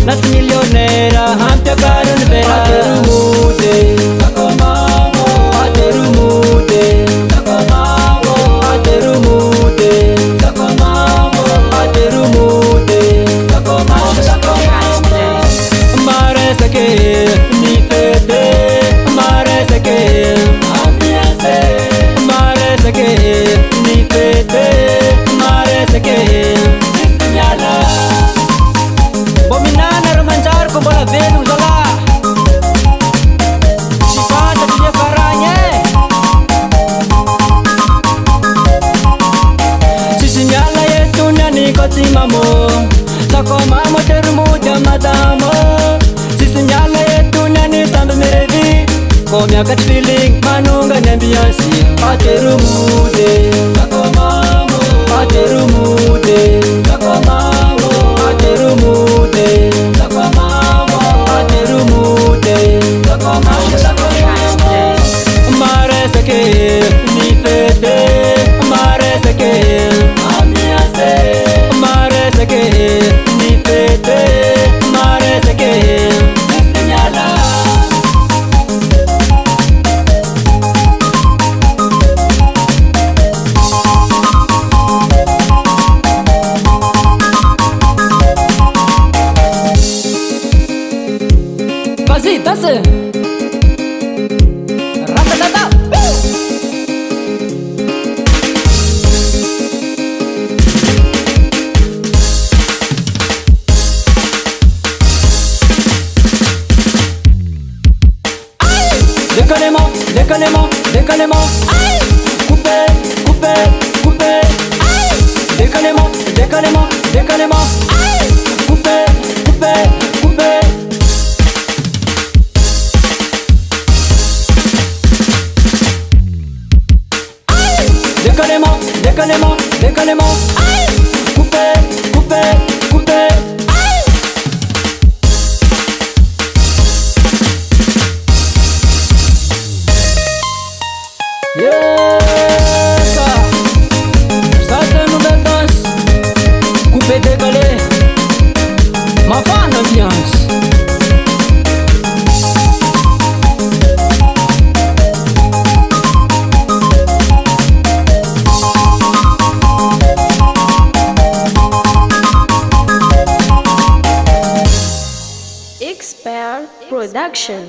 Nati milionera hampia karun vera. Aterumude sakomamo, aterumude sakomamo, aterumude sakomamo, aterumude sakomamo, sakomamo. Mare sake ni fete, mare sake ambiance, mare sake ni fete, mare sake sinyala. Bominana romancar ko bola velum zala. Sifata dia faranye. Sisinyala yetu nani kotimamo. Sakomamo terumude madamo. Sisinyala yetu nani sambe Revy. Come a gut feeling manunga nembiansi. Aterumude sakomamo, aterumude sakomamo, aterumude sakomamo, aterumude sakomamo, sakomamo. Mare sake ni fete, mare sake ambiance, mare sake ni fete, mare sake sinyala. Vas-y, danse. Ratatata. Déconnement, déconnement, déconnement. Coupé, coupé, coupé. Déconnement, déconnement, déconnement. Coupé, coupé, coupé. Déconnement, déconnement, déconnement. Coupé, coupé, coupé. Yes, ça c'est une nouvelle danse. Coupé, décollé. Ma fan ambiance. Expert Production.